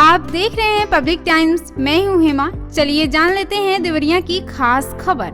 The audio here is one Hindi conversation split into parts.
आप देख रहे हैं पब्लिक टाइम्स। मैं हूं हेमा। चलिए जान लेते हैं देवरिया की खास खबर।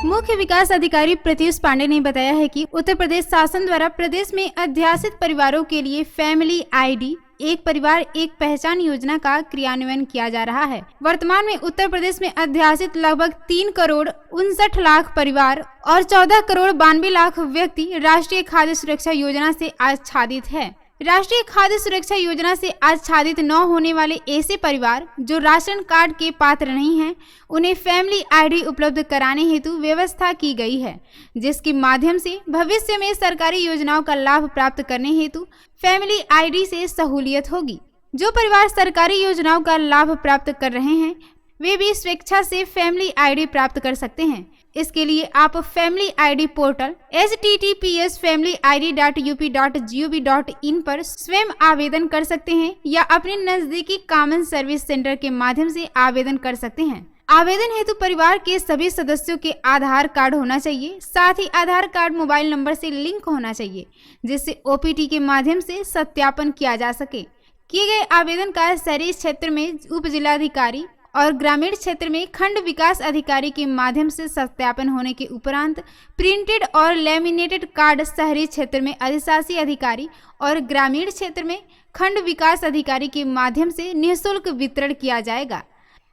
मुख्य विकास अधिकारी प्रत्युष पांडे ने बताया है कि उत्तर प्रदेश शासन द्वारा प्रदेश में अध्यासित परिवारों के लिए फैमिली आईडी एक परिवार एक पहचान योजना का क्रियान्वयन किया जा रहा है। वर्तमान में उत्तर प्रदेश में अध्यासित लगभग 3 करोड़ 59 लाख परिवार और 14 करोड़ 92 लाख व्यक्ति राष्ट्रीय खाद्य सुरक्षा योजना से आच्छादित है। राष्ट्रीय खाद्य सुरक्षा योजना से आच्छादित न होने वाले ऐसे परिवार जो राशन कार्ड के पात्र नहीं हैं, उन्हें फैमिली आईडी उपलब्ध कराने हेतु व्यवस्था की गई है, जिसके माध्यम से भविष्य में सरकारी योजनाओं का लाभ प्राप्त करने हेतु फैमिली आईडी से सहूलियत होगी। जो परिवार सरकारी योजनाओं का लाभ प्राप्त कर रहे हैं, वे भी स्वेच्छा से फैमिली आईडी प्राप्त कर सकते हैं। इसके लिए आप फैमिली आईडी पोर्टल https-familyd.up.gov.in पर स्वयं आवेदन कर सकते हैं या अपने नजदीकी कॉमन सर्विस सेंटर के माध्यम से आवेदन कर सकते हैं। आवेदन हेतु परिवार के सभी सदस्यों के आधार कार्ड होना चाहिए। साथ ही आधार कार्ड मोबाइल नंबर से लिंक होना चाहिए, जिससे ओपीटी के माध्यम से सत्यापन किया जा सके। किए गए आवेदन का शहरी क्षेत्र में उप जिलाधिकारी और ग्रामीण क्षेत्र में खंड विकास अधिकारी के माध्यम से सत्यापन होने के उपरांत प्रिंटेड और लैमिनेटेड कार्ड शहरी क्षेत्र में अधिशासी अधिकारी और ग्रामीण क्षेत्र में खंड विकास अधिकारी के माध्यम से निःशुल्क वितरण किया जाएगा।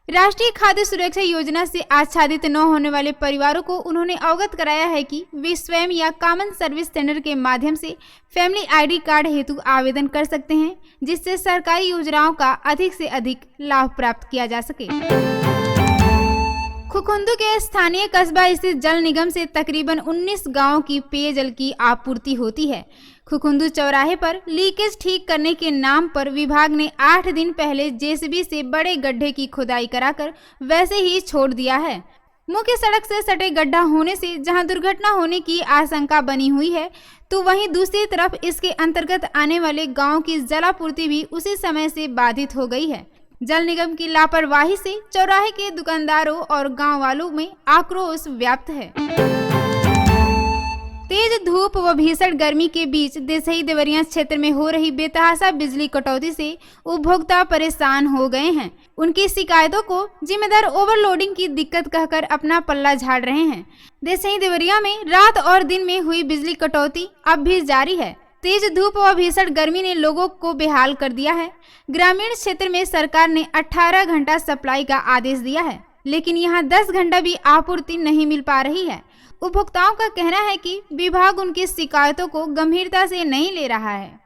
राष्ट्रीय खाद्य सुरक्षा योजना से आच्छादित न होने वाले परिवारों को उन्होंने अवगत कराया है कि वे स्वयं या कॉमन सर्विस सेंटर के माध्यम से फैमिली आईडी कार्ड हेतु आवेदन कर सकते हैं, जिससे सरकारी योजनाओं का अधिक से अधिक लाभ प्राप्त किया जा सके। खुखुंदू के स्थानीय कस्बा स्थित जल निगम से तकरीबन 19 गांवों की पेयजल की आपूर्ति होती है। खुखुंदू चौराहे पर लीकेज ठीक करने के नाम पर विभाग ने 8 दिन पहले जेसीबी से बड़े गड्ढे की खुदाई कराकर वैसे ही छोड़ दिया है। मुख्य सड़क से सटे गड्ढा होने से जहां दुर्घटना होने की आशंका बनी हुई है, तो वहीं दूसरी तरफ इसके अंतर्गत आने वाले गाँव की जलापूर्ति भी उसी समय से बाधित हो गई है। जल निगम की लापरवाही से चौराहे के दुकानदारों और गांव वालों में आक्रोश व्याप्त है। तेज धूप व भीषण गर्मी के बीच देसई देवरिया क्षेत्र में हो रही बेतहाशा बिजली कटौती से उपभोक्ता परेशान हो गए हैं। उनकी शिकायतों को जिम्मेदार ओवरलोडिंग की दिक्कत कहकर अपना पल्ला झाड़ रहे हैं। देसई देवरिया में रात और दिन में हुई बिजली कटौती अब भी जारी है। तेज धूप व भीषण गर्मी ने लोगों को बेहाल कर दिया है। ग्रामीण क्षेत्र में सरकार ने 18 घंटा सप्लाई का आदेश दिया है, लेकिन यहां 10 घंटा भी आपूर्ति नहीं मिल पा रही है। उपभोक्ताओं का कहना है कि विभाग उनकी शिकायतों को गंभीरता से नहीं ले रहा है।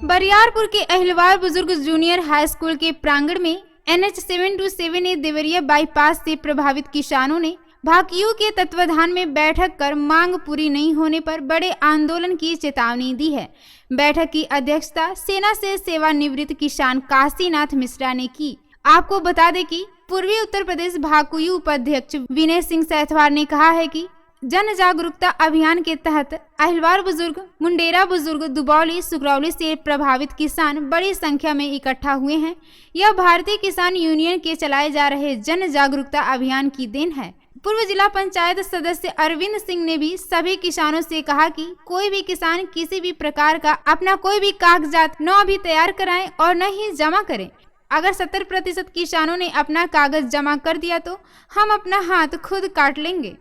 बरियारपुर के अहिलवार बुजुर्ग जूनियर हाई स्कूल के प्रांगण में NH 727 देवरिया बाईपास से प्रभावित किसानों ने भाकियू के तत्वाधान में बैठक कर मांग पूरी नहीं होने पर बड़े आंदोलन की चेतावनी दी है। बैठक की अध्यक्षता सेना से सेवानिवृत्त किसान काशीनाथ मिश्रा ने की। आपको बता दें कि पूर्वी उत्तर प्रदेश भाकियू उपाध्यक्ष विनय सिंह सैथवार ने कहा है कि जन जागरूकता अभियान के तहत अहिलवार बुजुर्ग, मुंडेरा बुजुर्ग, दुबौली, सुकरौली से प्रभावित किसान बड़ी संख्या में इकट्ठा हुए हैं। यह भारतीय किसान यूनियन के चलाए जा रहे जन जागरूकता अभियान की देन है। पूर्व जिला पंचायत सदस्य अरविंद सिंह ने भी सभी किसानों से कहा कि कोई भी किसान किसी भी प्रकार का अपना कोई भी कागजात न अभी तैयार कराएं और न ही जमा करें। अगर 70% किसानों ने अपना कागज जमा कर दिया तो हम अपना हाथ खुद काट लेंगे।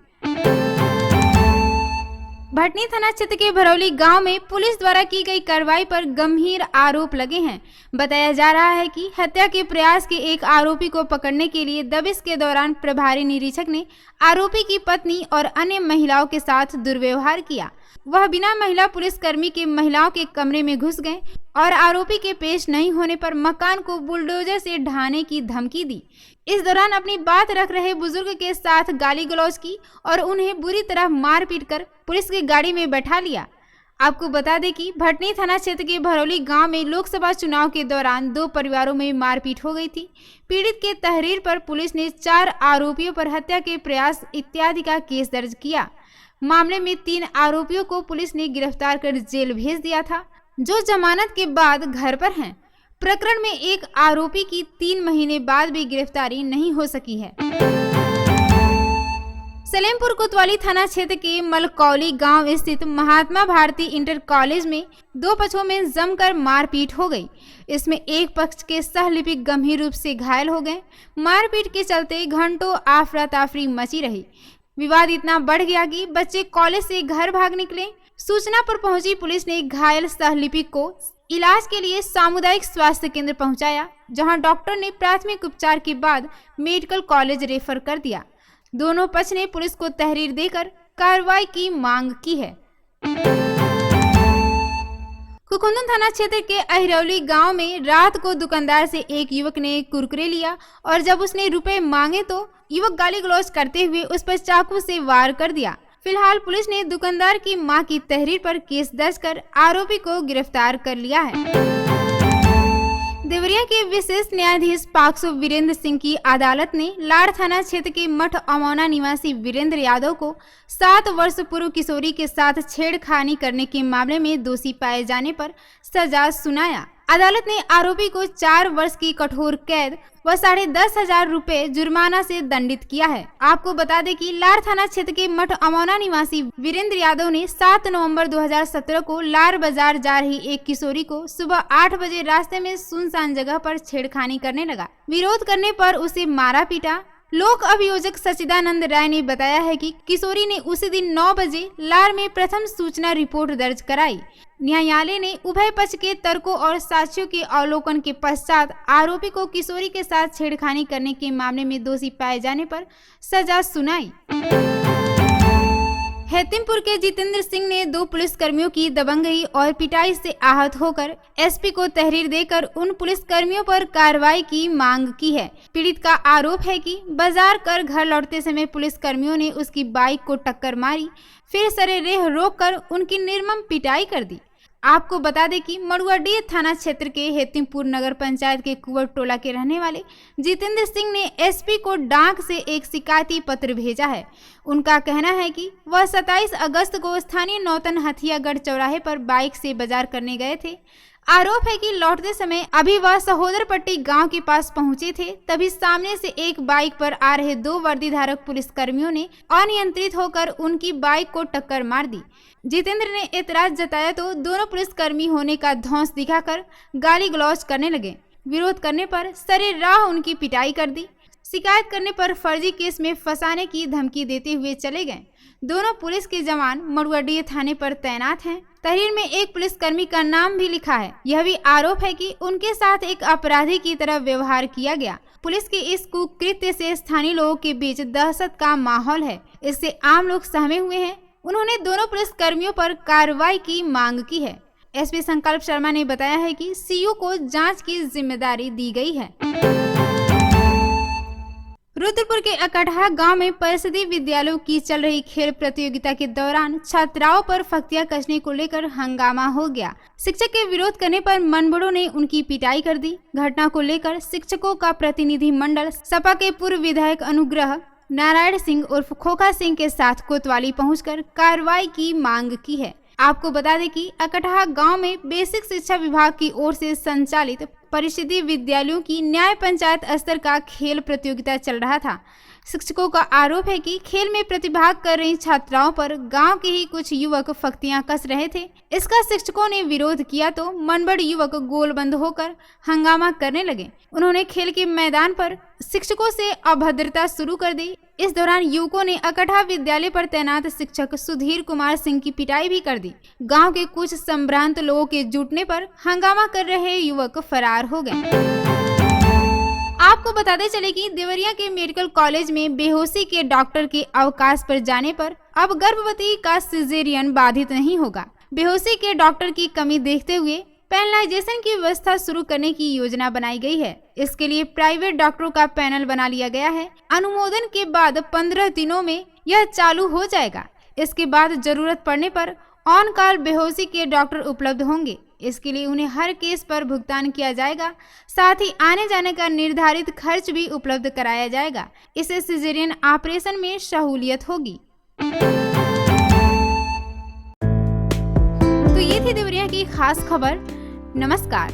भटनी थाना क्षेत्र के भरौली गांव में पुलिस द्वारा की गई कार्रवाई पर गंभीर आरोप लगे हैं। बताया जा रहा है कि हत्या के प्रयास के एक आरोपी को पकड़ने के लिए दबिश के दौरान प्रभारी निरीक्षक ने आरोपी की पत्नी और अन्य महिलाओं के साथ दुर्व्यवहार किया। वह बिना महिला पुलिसकर्मी के महिलाओं के कमरे में घुस गए और आरोपी के पेश नहीं होने पर मकान को बुलडोजर से ढाने की धमकी दी। इस दौरान अपनी बात रख रहे बुजुर्ग के साथ गाली गलौज की और उन्हें बुरी तरह मार पीट कर पुलिस की गाड़ी में बैठा लिया। आपको बता दें कि भटनी थाना क्षेत्र के भरौली गांव में लोकसभा चुनाव के दौरान 2 परिवारों में मारपीट हो गई थी। पीड़ित के तहरीर पर पुलिस ने 4 आरोपियों पर हत्या के प्रयास इत्यादि का केस दर्ज किया। मामले में 3 आरोपियों को पुलिस ने गिरफ्तार कर जेल भेज दिया था, जो जमानत के बाद घर पर हैं। प्रकरण में एक आरोपी की 3 महीने बाद भी गिरफ्तारी नहीं हो सकी है। सलेमपुर कोतवाली थाना क्षेत्र के मलकौली गांव स्थित महात्मा भारती इंटर कॉलेज में दो पक्षों में जमकर मारपीट हो गई। इसमें एक पक्ष के सहलिपिक गंभीर रूप से घायल हो गए। मारपीट के चलते घंटों आफरा ताफरी मची रही। विवाद इतना बढ़ गया कि बच्चे कॉलेज से घर भाग निकले। सूचना पर पहुंची पुलिस ने घायल सहलिपिक को इलाज के लिए सामुदायिक स्वास्थ्य केंद्र पहुंचाया, जहां डॉक्टर ने प्राथमिक उपचार के बाद मेडिकल कॉलेज रेफर कर दिया। दोनों पक्ष ने पुलिस को तहरीर देकर कार्रवाई की मांग की है। कुकुंदन थाना क्षेत्र के अहिरौली गांव में रात को दुकानदार से एक युवक ने कुरकुरे लिया और जब उसने रुपए मांगे तो युवक गाली गलौज करते हुए उस पर चाकू से वार कर दिया। फिलहाल पुलिस ने दुकानदार की मां की तहरीर पर केस दर्ज कर आरोपी को गिरफ्तार कर लिया है। देवरिया के विशेष न्यायाधीश पाक्सो वीरेंद्र सिंह की अदालत ने लाड़ थाना क्षेत्र के मठ अमौना निवासी वीरेंद्र यादव को 7 वर्ष पूर्व किशोरी के साथ छेड़खानी करने के मामले में दोषी पाए जाने पर सजा सुनाया। अदालत ने आरोपी को 4 वर्ष की कठोर कैद व 10,500 रुपए जुर्माना से दंडित किया है। आपको बता दें कि लाड़ थाना क्षेत्र के मठ अमौना निवासी वीरेंद्र यादव ने 7 नवंबर 2017 को लाड़ बाजार जा रही एक किशोरी को सुबह 8 बजे रास्ते में सुनसान जगह पर छेड़खानी करने लगा। विरोध करने पर उसे मारा पीटा। लोक अभियोजक सचिदानंद राय ने बताया है कि किशोरी ने उसी दिन 9 बजे लाड़ में प्रथम सूचना रिपोर्ट दर्ज कराई। न्यायालय ने उभय पक्ष के तर्कों और साक्ष्यों के अवलोकन के पश्चात आरोपी को किशोरी के साथ छेड़खानी करने के मामले में दोषी पाए जाने पर सजा सुनाई। हैतिमपुर के जितेंद्र सिंह ने 2 पुलिसकर्मियों की दबंगई और पिटाई से आहत होकर एसपी को तहरीर देकर उन पुलिसकर्मियों पर कार्रवाई की मांग की है। पीड़ित का आरोप है कि बाजार कर घर लौटते समय पुलिसकर्मियों ने उसकी बाइक को टक्कर मारी, फिर सरेराह रोककर उनकी निर्मम पिटाई कर दी। आपको बता दें कि मड़ुआडीह थाना क्षेत्र के हैतिमपुर नगर पंचायत के कुंवर टोला के रहने वाले जितेंद्र सिंह ने एसपी को डाक से एक शिकायती पत्र भेजा है। उनका कहना है कि वह 27 अगस्त को स्थानीय नौतन हथियागढ़ चौराहे पर बाइक से बाजार करने गए थे। आरोप है कि लौटते समय अभी वह सहोदरपट्टी गांव के पास पहुंचे थे, तभी सामने से एक बाइक पर आ रहे 2 वर्दीधारक पुलिसकर्मियों ने अनियंत्रित होकर उनकी बाइक को टक्कर मार दी। जितेंद्र ने एतराज जताया तो दोनों पुलिसकर्मी होने का धौंस दिखाकर गाली गलौज करने लगे। विरोध करने पर सरेराह उनकी पिटाई कर दी। शिकायत करने पर फर्जी केस में फंसाने की धमकी देते हुए चले गए। दोनों पुलिस के जवान मड़ुआडीह थाने पर तैनात हैं। तहरीर में एक पुलिसकर्मी का नाम भी लिखा है। यह भी आरोप है कि उनके साथ एक अपराधी की तरह व्यवहार किया गया। पुलिस के इस कुकृत्य से स्थानीय लोगों के बीच दहशत का माहौल है। इससे आम लोग सहमे हुए हैं। उन्होंने दोनों पुलिसकर्मियों पर कार्रवाई की मांग की है। एसपी संकल्प शर्मा ने बताया है कि सीयू को जांच की जिम्मेदारी दी गई है। रुद्रपुर के अकड़हा गांव में परिषदीय विद्यालयों की चल रही खेल प्रतियोगिता के दौरान छात्राओं पर फख्तियां कसने को लेकर हंगामा हो गया। शिक्षक के विरोध करने पर मनबड़ों ने उनकी पिटाई कर दी। घटना को लेकर शिक्षकों का प्रतिनिधि मंडल सपा के पूर्व विधायक अनुग्रह नारायण सिंह उर्फ खोखा सिंह के साथ कोतवाली पहुंचकर कार्रवाई की मांग की है। आपको बता दें कि अकड़हा गांव में बेसिक शिक्षा विभाग की ओर से संचालित परिषदीय विद्यालयों की न्याय पंचायत स्तर का खेल प्रतियोगिता चल रहा था। शिक्षकों का आरोप है कि खेल में प्रतिभाग कर रही छात्राओं पर गांव के ही कुछ युवक फख्तियां कस रहे थे। इसका शिक्षकों ने विरोध किया तो मनबड़ युवक गोलबंद होकर हंगामा करने लगे। उन्होंने खेल के मैदान पर शिक्षकों से अभद्रता शुरू कर दी। इस दौरान युवकों ने अकड़हा विद्यालय पर तैनात शिक्षक सुधीर कुमार सिंह की पिटाई भी कर दी। गांव के कुछ संभ्रांत लोगों के जुटने पर हंगामा कर रहे युवक फरार हो गए। आपको बताते चले कि देवरिया के मेडिकल कॉलेज में बेहोशी के डॉक्टर के अवकाश पर जाने पर अब गर्भवती का सिजेरियन बाधित नहीं होगा। बेहोशी के डॉक्टर की कमी देखते हुए पैनलाइजेशन की व्यवस्था शुरू करने की योजना बनाई गई है। इसके लिए प्राइवेट डॉक्टरों का पैनल बना लिया गया है। अनुमोदन के बाद 15 दिनों में यह चालू हो जाएगा। इसके बाद जरूरत पड़ने पर ऑन कॉल बेहोशी के डॉक्टर उपलब्ध होंगे। इसके लिए उन्हें हर केस पर भुगतान किया जाएगा। साथ ही आने जाने का निर्धारित खर्च भी उपलब्ध कराया जाएगा। इससे सिजेरियन ऑपरेशन में सहूलियत होगी। तो ये थी देवरिया की खास खबर। नमस्कार।